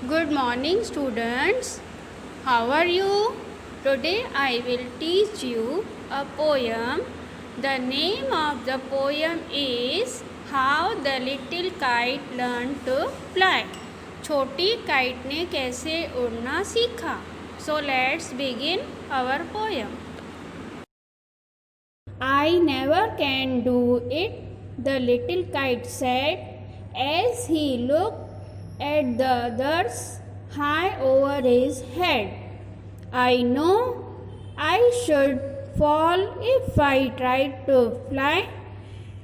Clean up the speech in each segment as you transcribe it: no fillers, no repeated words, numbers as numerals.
Good morning, students. How are you? Today I will teach you a poem. The name of the poem is How the Little Kite Learned to Fly. छोटी kite ने कैसे उड़ना सीखा. So let's begin our poem. I never can do it, the little kite said, as he looked at the others high over his head. I know I should fall if I tried to fly.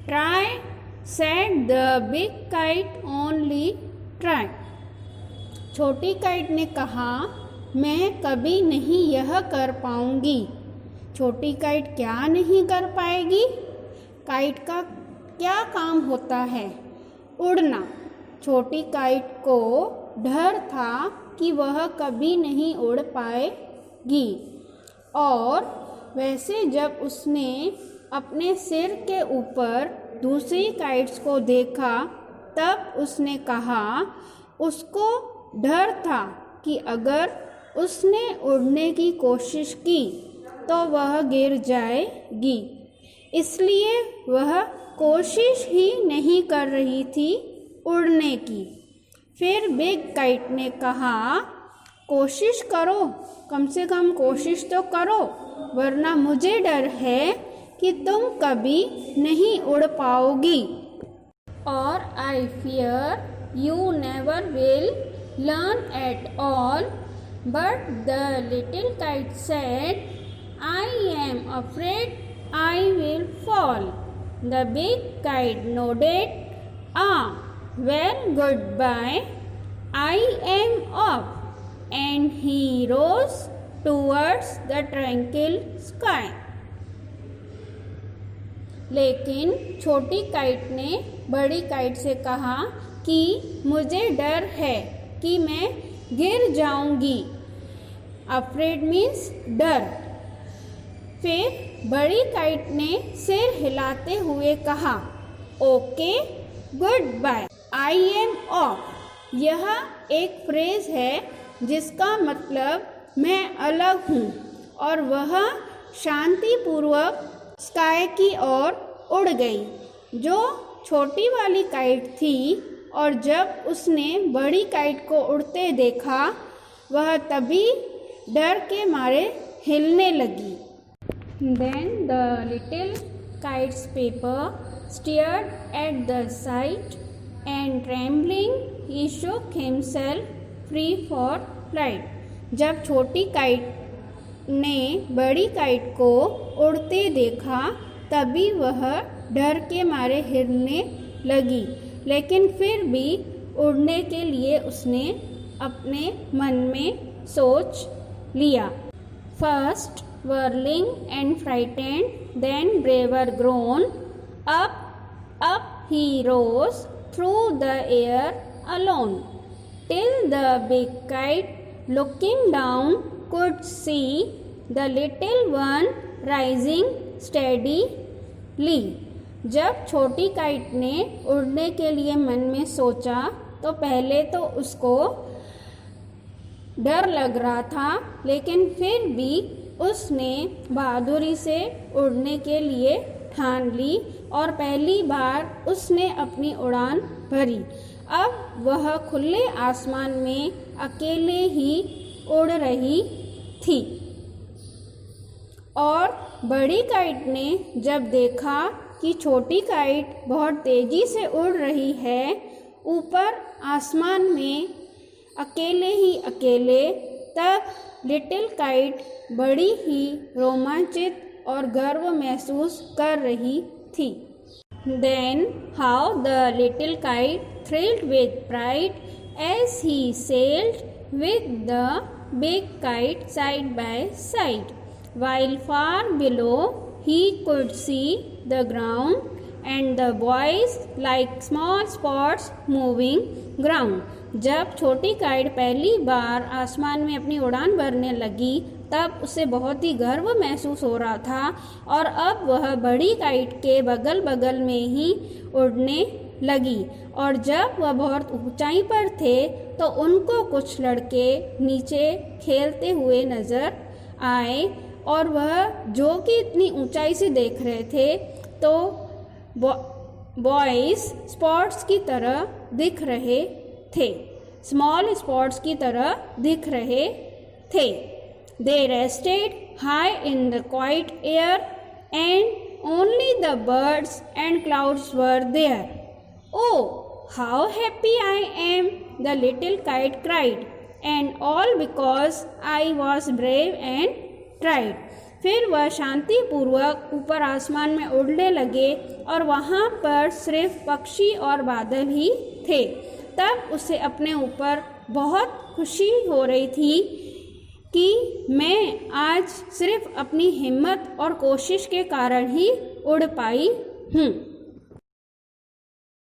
Try, said the big kite, only try. छोटी kite ने कहा, मैं कभी नहीं यह कर पाऊंगी. छोटी काइट क्या नहीं कर पाएगी? काइट का क्या काम होता है? उड़ना. छोटी काइट को डर था कि वह कभी नहीं उड़ पाएगी. और वैसे जब उसने अपने सिर के ऊपर दूसरी काइट्स को देखा तब उसने कहा, उसको डर था कि अगर उसने उड़ने की कोशिश की तो वह गिर जाएगी, इसलिए वह कोशिश ही नहीं कर रही थी उड़ने की. फिर बिग काइट ने कहा, कोशिश करो, कम से कम कोशिश तो करो, वरना मुझे डर है कि तुम कभी नहीं उड़ पाओगी. और I fear you never will learn at all. But the little kite said, I am afraid I will fall. The big kite nodded. Well, goodbye. I am off. And he rose towards the tranquil sky. लेकिन छोटी kite ने बड़ी kite से कहा कि मुझे डर है कि मैं गिर जाऊंगी. Afraid means डर. फिर बड़ी काइट ने सिर हिलाते हुए कहा, okay, good bye, I am off. यह एक फ्रेज है जिसका मतलब मैं अलग हूँ. और वह शांतिपूर्वक स्काई की ओर उड़ गई, जो छोटी वाली काइट थी. और जब उसने बड़ी काइट को उड़ते देखा, वह तभी डर के मारे हिलने लगी. Then the little kite's paper stared at the sight, and trembling he shook himself free for flight. जब छोटी काइट ने बड़ी काइट को उड़ते देखा तभी वह डर के मारे हिलने लगी, लेकिन फिर भी उड़ने के लिए उसने अपने मन में सोच लिया. First whirling and frightened, then braver grown, up he rose through the air alone, till the big kite, looking down, could see the little one rising steadily. जब छोटी काइट ने उड़ने के लिए मन में सोचा तो पहले तो उसको डर लग रहा था, लेकिन फिर भी उसने बहादुरी से उड़ने के लिए ठान ली और पहली बार उसने अपनी उड़ान भरी. अब वह खुले आसमान में अकेले ही उड़ रही थी. और बड़ी काइट ने जब देखा कि छोटी काइट बहुत तेजी से उड़ रही है ऊपर आसमान में अकेले ही अकेले, तब लिटिल काइट बड़ी ही रोमांचित और गर्व महसूस कर रही थी. Then how the little kite thrilled with pride as he sailed with the big kite side by side, while far below he could see the ground and the boys like small spots moving ground. जब छोटी kite पहली बार आसमान में अपनी उड़ान भरने लगी तब उसे बहुत ही गर्व महसूस हो रहा था और अब वह बड़ी काइट के बगल बगल में ही उड़ने लगी और जब वह बहुत ऊंचाई पर थे तो उनको कुछ लड़के नीचे खेलते हुए नज़र आए और वह जो कि इतनी ऊंचाई से देख रहे थे तो बॉयज़ स्पॉट्स की तरह दिख रहे थे, स्मॉल स्पॉट्स की तरह दिख रहे थे। They rested high in the quiet air and only the birds and clouds were there. Oh, how happy I am, the little kite cried, and all because I was brave and tried. फिर वह शांतिपूर्वक ऊपर आसमान में उड़ने लगे और वहाँ पर सिर्फ पक्षी और बादल ही थे। तब उसे अपने ऊपर बहुत खुशी हो रही थी कि मैं आज सिर्फ अपनी हिम्मत और कोशिश के कारण ही उड़ पाई हूँ।